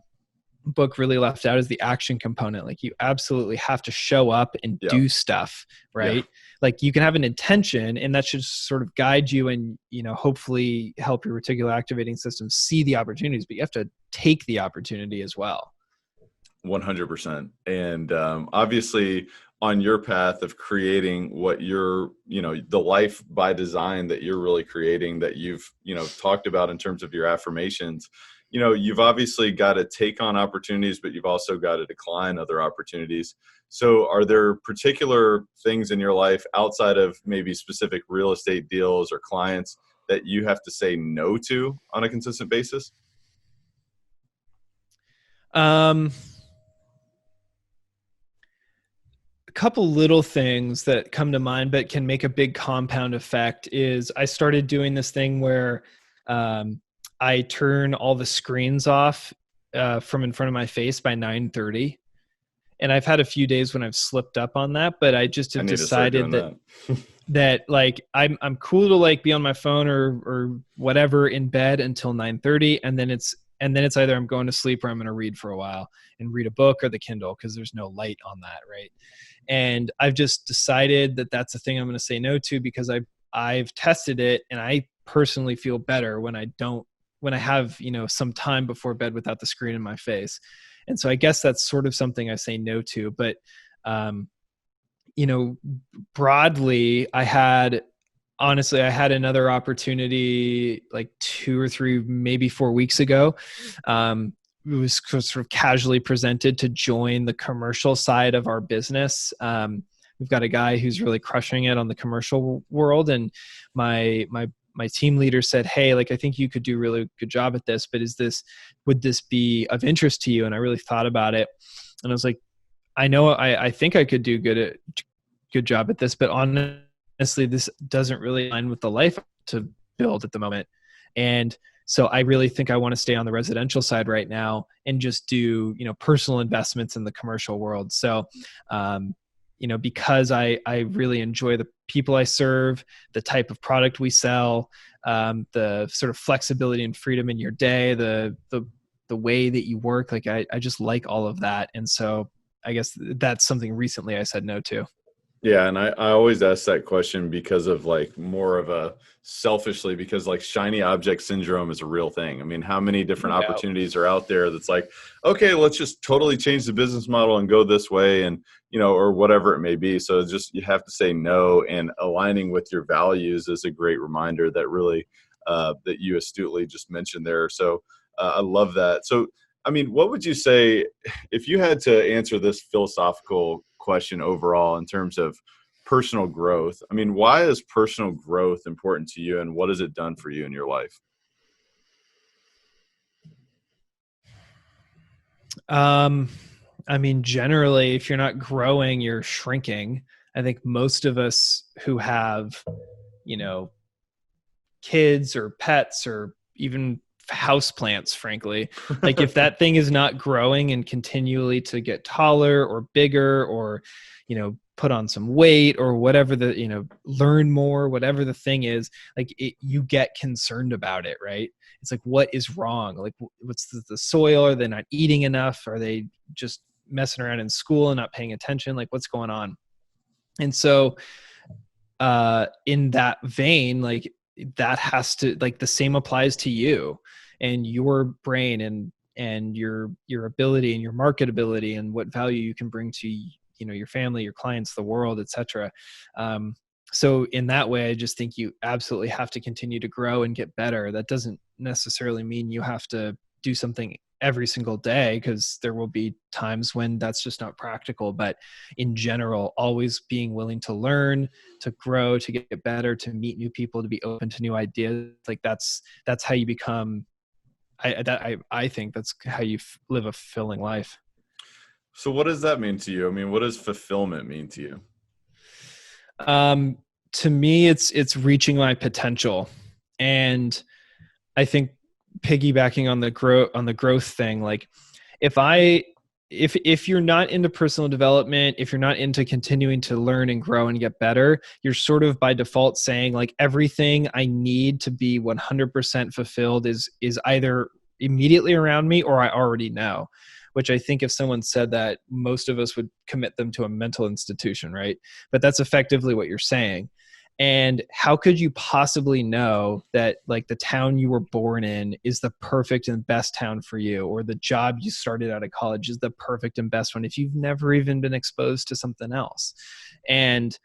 book really left out is the action component. Like you absolutely have to show up and do stuff, right? Yeah. Like you can have an intention and that should sort of guide you and, hopefully help your reticular activating system see the opportunities, but you have to take the opportunity as well. 100%. And obviously on your path of creating what you're, the life by design that you're really creating, that you've, talked about in terms of your affirmations, you've obviously got to take on opportunities, but you've also got to decline other opportunities. So are there particular things in your life outside of maybe specific real estate deals or clients that you have to say no to on a consistent basis? A couple little things that come to mind, but can make a big compound effect is I started doing this thing where, I turn all the screens off from in front of my face by 9:30. And I've had a few days when I've slipped up on that, but I just have decided that like I'm cool to like be on my phone or whatever in bed until 9:30. And then it's either I'm going to sleep or I'm going to read for a while and read a book or the Kindle, because there's no light on that. Right. And I've just decided that that's a thing I'm going to say no to, because I've tested it and I personally feel better when I have, some time before bed without the screen in my face. And so I guess that's sort of something I say no to, but, broadly, I had another opportunity like 2 or 3, maybe 4 weeks ago. It was sort of casually presented to join the commercial side of our business. We've got a guy who's really crushing it on the commercial world. And my team leader said, hey, like, I think you could do a really good job at this, but would this be of interest to you? And I really thought about it. And I was like, I think I could do good job at this, but honestly, this doesn't really align with the life to build at the moment. And so I really think I want to stay on the residential side right now and just do, personal investments in the commercial world. So, because I really enjoy the people I serve, the type of product we sell, the sort of flexibility and freedom in your day, the way that you work. Like I just like all of that. And so I guess that's something recently I said no to. Yeah. And I always ask that question because of like more of a selfishly, because like shiny object syndrome is a real thing. I mean, how many different opportunities are out there that's like, okay, let's just totally change the business model and go this way and, or whatever it may be. So it's just, you have to say no, and aligning with your values is a great reminder that really that you astutely just mentioned there. So I love that. So, I mean, what would you say if you had to answer this philosophical question overall in terms of personal growth? I mean, why is personal growth important to you, and what has it done for you in your life? I mean, generally, if you're not growing, you're shrinking. I think most of us who have, you know, kids or pets or even houseplants, frankly, like if that thing is not growing and continually to get taller or bigger or, put on some weight or whatever learn more, whatever the thing is, like you get concerned about it, right? It's like, what is wrong? Like, what's the soil? Are they not eating enough? Are they just messing around in school and not paying attention? Like, what's going on? And so, in that vein, like that has to, like, the same applies to you and your brain and your ability and your marketability and what value you can bring to your family, your clients, the world, etc. So in that way, I just think you absolutely have to continue to grow and get better. That doesn't necessarily mean you have to do something every single day, because there will be times when that's just not practical. But in general, always being willing to learn, to grow, to get better, to meet new people, to be open to new ideas. Like that's how you become. I think that's how you live a fulfilling life. So what does that mean to you? I mean, what does fulfillment mean to you? To me, it's reaching my potential. And I think piggybacking on the growth thing, like if you're not into personal development, if you're not into continuing to learn and grow and get better, you're sort of by default saying like everything I need to be 100% fulfilled is either immediately around me or I already know. Which I think if someone said that, most of us would commit them to a mental institution, right? But that's effectively what you're saying. And how could you possibly know that like the town you were born in is the perfect and best town for you, or the job you started out of college is the perfect and best one if you've never even been exposed to something else? And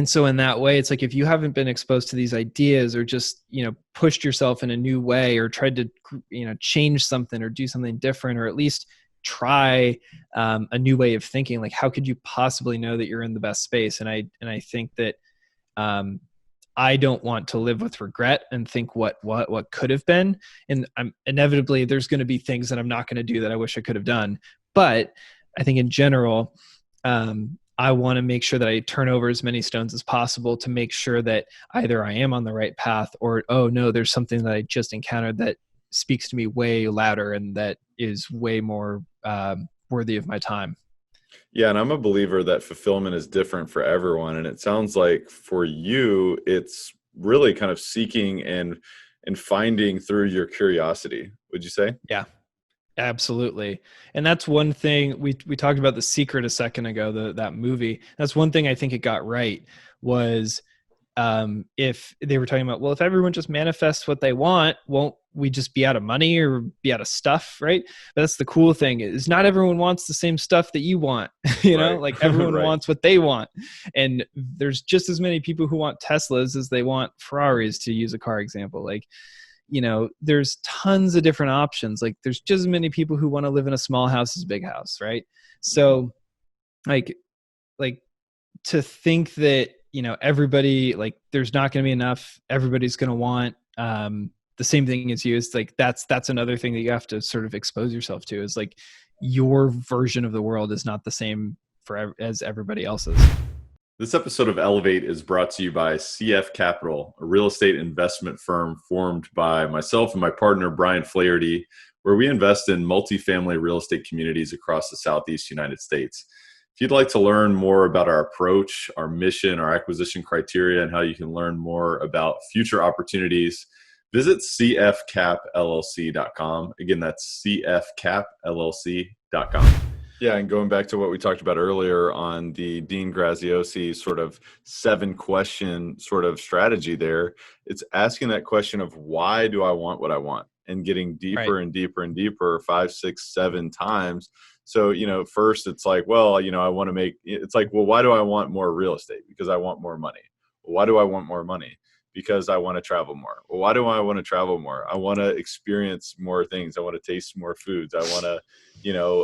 so in that way, it's like if you haven't been exposed to these ideas or just, pushed yourself in a new way or tried to, change something or do something different, or at least try a new way of thinking, like how could you possibly know that you're in the best space? And I think that I don't want to live with regret and think what could have been. And inevitably there's going to be things that I'm not going to do that I wish I could have done. But I think in general, I want to make sure that I turn over as many stones as possible to make sure that either I am on the right path or, oh no, there's something that I just encountered that speaks to me way louder and that is way more worthy of my time. Yeah, and I'm a believer that fulfillment is different for everyone. And it sounds like for you, it's really kind of seeking and finding through your curiosity, would you say? Yeah. Absolutely. And that's one thing we talked about The Secret a second ago, that movie. That's one thing I think it got right was if they were talking about, well, if everyone just manifests what they want, won't we just be out of money or be out of stuff, right? But that's the cool thing is not everyone wants the same stuff that you want, Right. like everyone Right. wants what they want. And there's just as many people who want Teslas as they want Ferraris, to use a car example. Like, there's tons of different options. Like there's just as many people who want to live in a small house as a big house, right? So like to think that, everybody, like there's not going to be enough, everybody's going to want the same thing as you, is like that's another thing that you have to sort of expose yourself to, is like your version of the world is not the same as everybody else's. This episode of Elevate is brought to you by CF Capital, a real estate investment firm formed by myself and my partner, Brian Flaherty, where we invest in multifamily real estate communities across the Southeast United States. If you'd like to learn more about our approach, our mission, our acquisition criteria, and how you can learn more about future opportunities, visit cfcapllc.com. Again, that's cfcapllc.com. Yeah, and going back to what we talked about earlier on the Dean Graziosi sort of 7-question sort of strategy there, it's asking that question of why do I want what I want, and getting deeper and deeper and deeper 5, 6, 7 times. So, first it's like, well, I want to make, it's like, well, why do I want more real estate? Because I want more money. Well, why do I want more money? because I want to travel more. Well, why do I want to travel more? I want to experience more things. I want to taste more foods. I want to,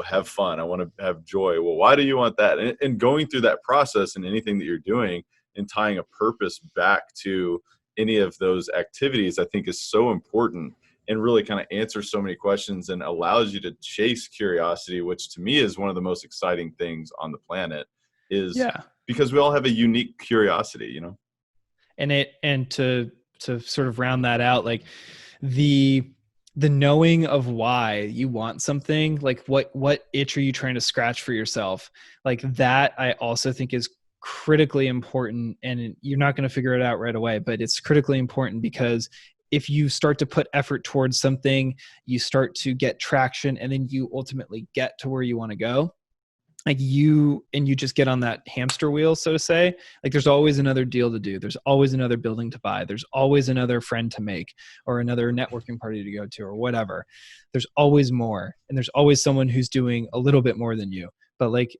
have fun. I want to have joy. Well, why do you want that? And going through that process and anything that you're doing and tying a purpose back to any of those activities, I think is so important and really kind of answers so many questions and allows you to chase curiosity, which to me is one of the most exciting things on the planet, is Yeah. because we all have a unique curiosity, And to sort of round that out, like the knowing of why you want something, like what itch are you trying to scratch for yourself, like that I also think is critically important. And you're not going to figure it out right away, but it's critically important, because if you start to put effort towards something, you start to get traction, and then you ultimately get to where you want to go. Like you just get on that hamster wheel, so to say. Like there's always another deal to do. There's always another building to buy. There's always another friend to make, or another networking party to go to, or whatever. There's always more. And there's always someone who's doing a little bit more than you. But like,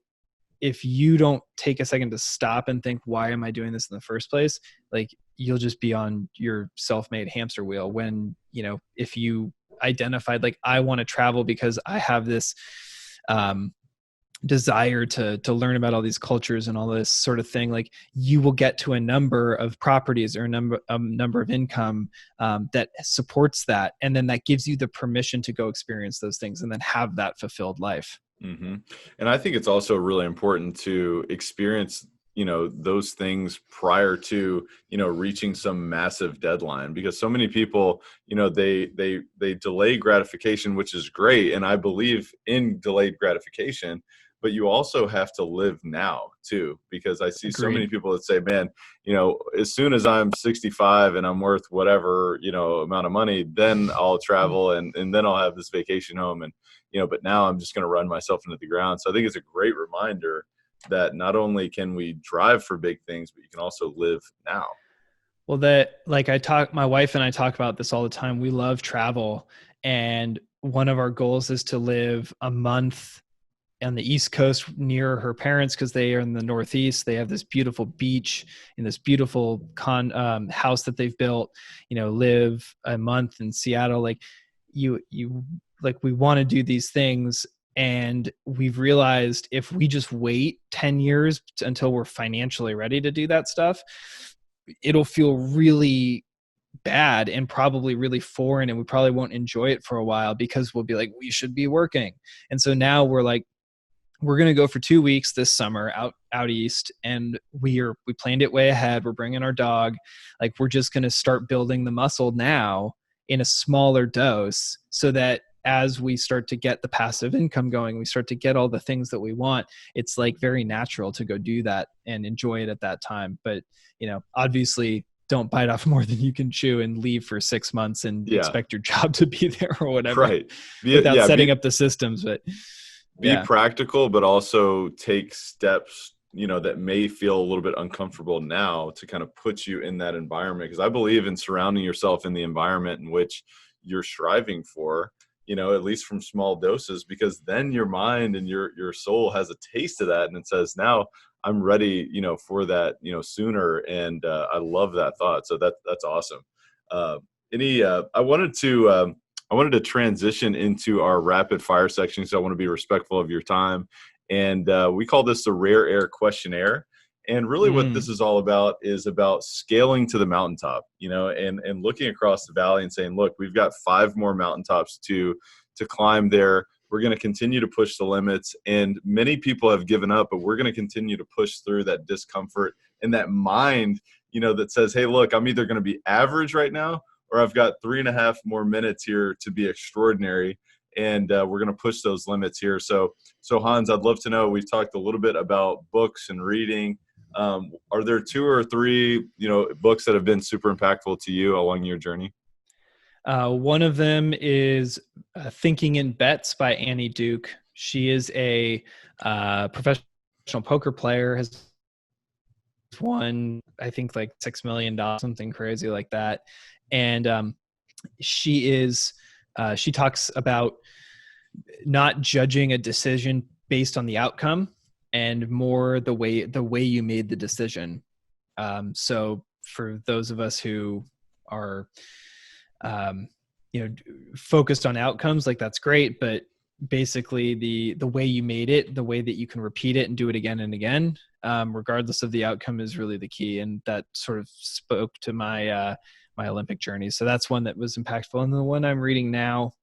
if you don't take a second to stop and think, why am I doing this in the first place? Like you'll just be on your self-made hamster wheel. When, if you identified, like, I want to travel because I have this, desire to learn about all these cultures and all this sort of thing, like you will get to a number of properties or a number of income that supports that, and then that gives you the permission to go experience those things and then have that fulfilled life. Mm-hmm. And I think it's also really important to experience those things prior to reaching some massive deadline, because so many people they delay gratification, which is great, and I believe in delayed gratification, but you also have to live now too, because I see so many people that say, man, as soon as I'm 65 and I'm worth whatever amount of money, then I'll travel and then I'll have this vacation home, and but now I'm just going to run myself into the ground. So I think it's a great reminder that not only can we drive for big things, but you can also live now. Well, my wife and I talk about this all the time. We love travel. And one of our goals is to live a month on the East Coast near her parents, because they are in the Northeast. They have this beautiful beach in this beautiful house that they've built, live a month in Seattle. Like we want to do these things. And we've realized if we just wait 10 years until we're financially ready to do that stuff, it'll feel really bad and probably really foreign, and we probably won't enjoy it for a while, because we'll be like, we should be working. And so now we're like, we're going to go for 2 weeks this summer out east, and we planned it way ahead. We're bringing our dog. Like we're just going to start building the muscle now in a smaller dose, so that as we start to get the passive income going, we start to get all the things that we want. It's like very natural to go do that and enjoy it at that time. But, obviously don't bite off more than you can chew and leave for 6 months and expect your job to be there or whatever, right? Without setting up the systems. But be practical, but also take steps, that may feel a little bit uncomfortable now, to kind of put you in that environment. Because I believe in surrounding yourself in the environment in which you're striving for, at least from small doses, because then your mind and your soul has a taste of that, and it says, now I'm ready, for that, sooner. And I love that thought. So that's awesome. I wanted to transition into our rapid fire section, so I want to be respectful of your time. And we call this the Rare Air Questionnaire. And really what this is all about is about scaling to the mountaintop, and looking across the valley and saying, look, we've got 5 more mountaintops to climb there. We're going to continue to push the limits. And many people have given up, but we're going to continue to push through that discomfort and that mind, that says, hey, look, I'm either going to be average right now, or I've got 3.5 more minutes here to be extraordinary. And we're going to push those limits here. So Hans, I'd love to know, we've talked a little bit about books and reading. Are there 2 or 3, books that have been super impactful to you along your journey? One of them is Thinking in Bets by Annie Duke. She is a professional poker player, has won, I think, like $6 million, something crazy like that. And she talks about not judging a decision based on the outcome, and more the way you made the decision. So for those of us who are, focused on outcomes, like that's great, but basically the way you made it, the way that you can repeat it and do it again and again, regardless of the outcome, is really the key. And that sort of spoke to my my Olympic journey. So that's one that was impactful. And the one I'm reading now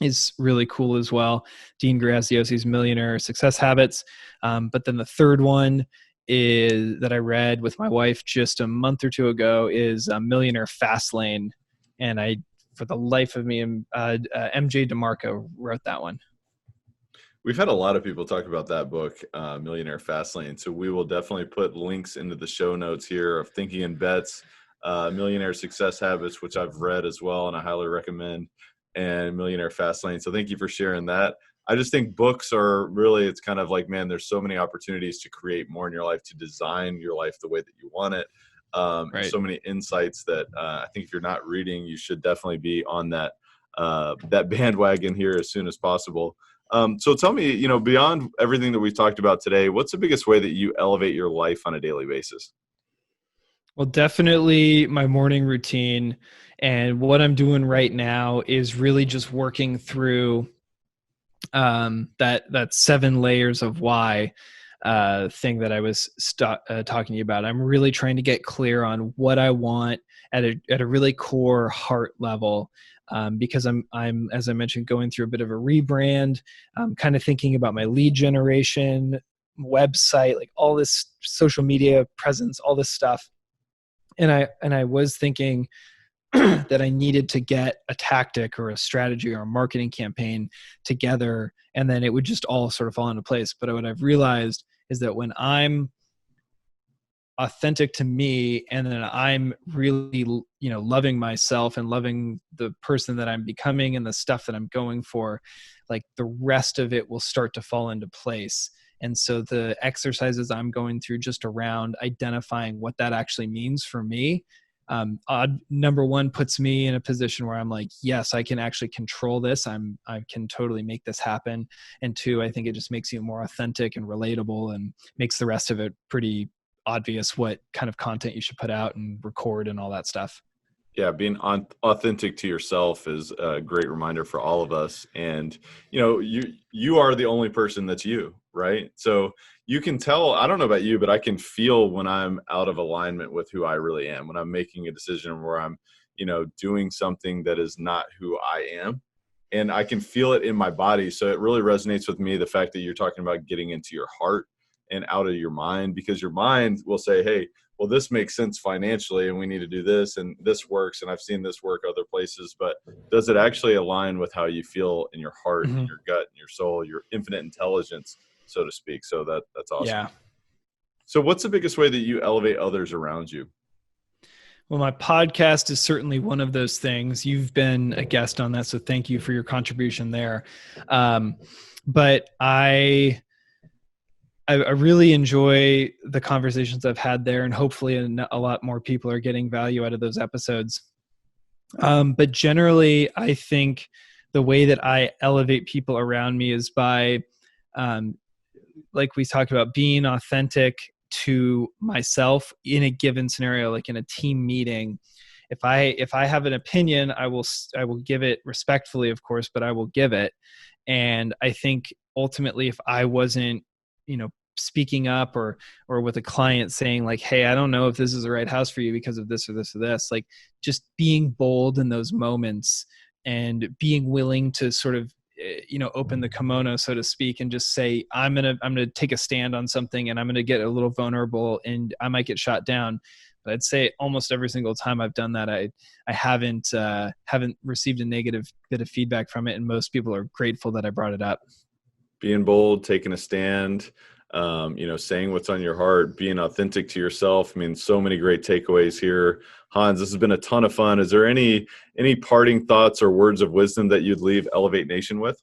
is really cool as well. Dean Graziosi's Millionaire Success Habits. But then the third one is that I read with my wife just a month or two ago is Millionaire Fastlane. And for the life of me, MJ DeMarco wrote that one. We've had a lot of people talk about that book, Millionaire Fastlane. So we will definitely put links into the show notes here of Thinking in Bets, Millionaire Success Habits, which I've read as well, and I highly recommend, and Millionaire Fastlane. So thank you for sharing that. I just think books are really, it's kind of like, man, there's so many opportunities to create more in your life, to design your life the way that you want it. Right. So many insights that I think if you're not reading, you should definitely be on that bandwagon here as soon as possible. So tell me, beyond everything that we've talked about today, what's the biggest way that you elevate your life on a daily basis? Well, definitely my morning routine. And what I'm doing right now is really just working through that 7 layers of why thing that I was talking to you about. I'm really trying to get clear on what I want at a really core heart level. Because I'm, as I mentioned, going through a bit of a rebrand. I'm kind of thinking about my lead generation, website, like all this social media presence, all this stuff. And I was thinking that I needed to get a tactic or a strategy or a marketing campaign together, and then it would just all sort of fall into place. But what I've realized is that when I'm authentic to me, and then I'm really, loving myself and loving the person that I'm becoming and the stuff that I'm going for, like the rest of it will start to fall into place. And so the exercises I'm going through just around identifying what that actually means for me, number one, puts me in a position where I'm like, yes, I can actually control this. I can totally make this happen. And 2, I think it just makes you more authentic and relatable, and makes the rest of it pretty obvious what kind of content you should put out and record and all that stuff. Yeah, being authentic to yourself is a great reminder for all of us. And, you are the only person that's you, right? So you can tell, I don't know about you, but I can feel when I'm out of alignment with who I really am, when I'm making a decision where I'm, doing something that is not who I am. And I can feel it in my body. So it really resonates with me, the fact that you're talking about getting into your heart and out of your mind, because your mind will say, hey, well, this makes sense financially and we need to do this and this works. And I've seen this work other places, but does it actually align with how you feel in your heart, and your gut and your soul, your infinite intelligence, so to speak? So that's awesome. Yeah. So what's the biggest way that you elevate others around you? Well, my podcast is certainly one of those things. You've been a guest on that, so thank you for your contribution there. But I really enjoy the conversations I've had there, and hopefully a lot more people are getting value out of those episodes. But generally, I think the way that I elevate people around me is by, like we talked about, being authentic to myself in a given scenario, like in a team meeting. If I have an opinion, I will give it respectfully, of course, but I will give it. And I think ultimately, if I wasn't, speaking up or with a client saying like, hey, I don't know if this is the right house for you because of this or this or this, like just being bold in those moments and being willing to sort of, open the kimono, so to speak, and just say, I'm going to take a stand on something, and I'm going to get a little vulnerable, and I might get shot down. But I'd say almost every single time I've done that, I haven't received a negative bit of feedback from it. And most people are grateful that I brought it up. Being bold, taking a stand, saying what's on your heart, being authentic to yourself. I mean, so many great takeaways here. Hans, this has been a ton of fun. Is there any parting thoughts or words of wisdom that you'd leave Elevate Nation with?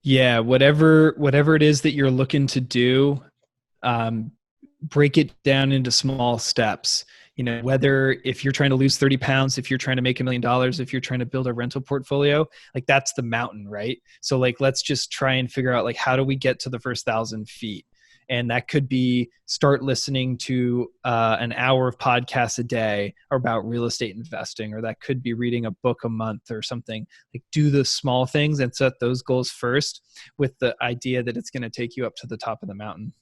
Yeah, whatever it is that you're looking to do, break it down into small steps. Whether if you're trying to lose 30 pounds, if you're trying to make $1 million, if you're trying to build a rental portfolio, like that's the mountain, right? So like, let's just try and figure out like, how do we get to the first 1,000 feet? And that could be start listening to an hour of podcasts a day about real estate investing, or that could be reading a book a month or something. Like, do the small things and set those goals first with the idea that it's going to take you up to the top of the mountain.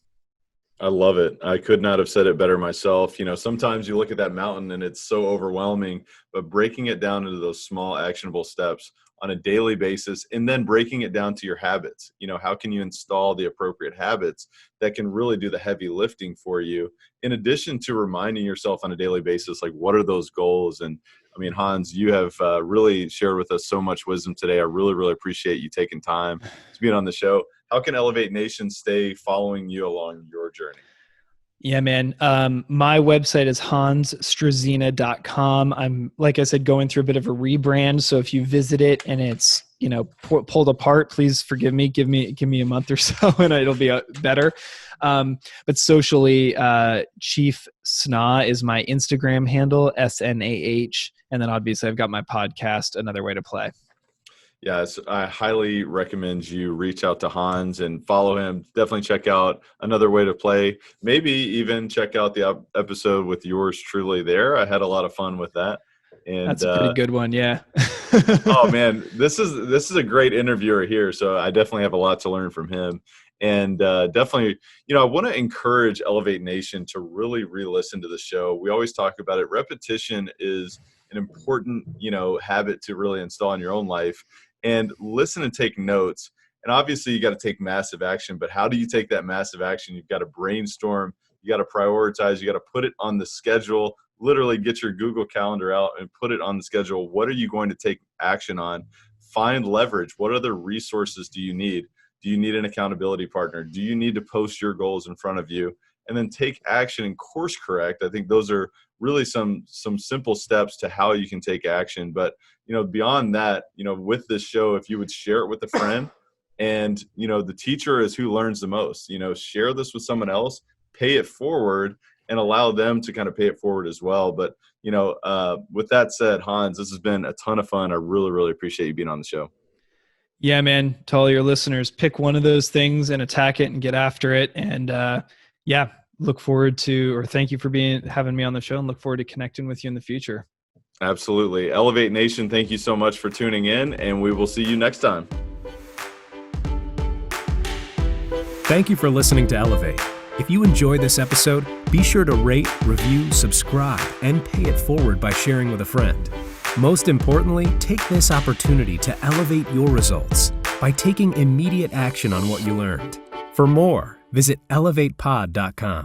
I love it. I could not have said it better myself. Sometimes you look at that mountain and it's so overwhelming, but breaking it down into those small actionable steps on a daily basis, and then breaking it down to your habits. How can you install the appropriate habits that can really do the heavy lifting for you, in addition to reminding yourself on a daily basis, like, what are those goals? And I mean, Hans, you have really shared with us so much wisdom today. I really, really appreciate you taking time to be on the show. How can Elevate Nation stay following you along your journey? Yeah, man. My website is hansstruzyna.com. I'm, like I said, going through a bit of a rebrand. So if you visit it and it's, pulled apart, please forgive me. Give me a month or so and it'll be better. But socially, Chief Sna is my Instagram handle, SNAH. And then obviously I've got my podcast, Another Way to Play. Yes, I highly recommend you reach out to Hans and follow him. Definitely check out Another Way to Play. Maybe even check out the episode with yours truly there. I had a lot of fun with that. And that's a pretty good one. Yeah. Oh man, this is a great interviewer here. So I definitely have a lot to learn from him. And definitely, I want to encourage Elevate Nation to really re-listen to the show. We always talk about it. Repetition is an important, habit to really install in your own life. And listen and take notes. And obviously you got to take massive action, but how do you take that massive action? You've got to brainstorm, you got to prioritize, you got to put it on the schedule, literally get your Google Calendar out and put it on the schedule. What are you going to take action on? Find leverage. What other resources do you need? Do you need an accountability partner? Do you need to post your goals in front of you? And then take action and course correct. I think those are really some simple steps to how you can take action. But, beyond that, with this show, if you would share it with a friend, and, the teacher is who learns the most, share this with someone else, pay it forward, and allow them to kind of pay it forward as well. But, with that said, Hans, this has been a ton of fun. I really, really appreciate you being on the show. Yeah, man. To all your listeners, pick one of those things and attack it and get after it. And look forward to, or thank you for having me on the show, and look forward to connecting with you in the future. Absolutely. Elevate Nation, thank you so much for tuning in, and we will see you next time. Thank you for listening to Elevate. If you enjoy this episode, be sure to rate, review, subscribe, and pay it forward by sharing with a friend. Most importantly, take this opportunity to elevate your results by taking immediate action on what you learned. For more, visit elevatepod.com.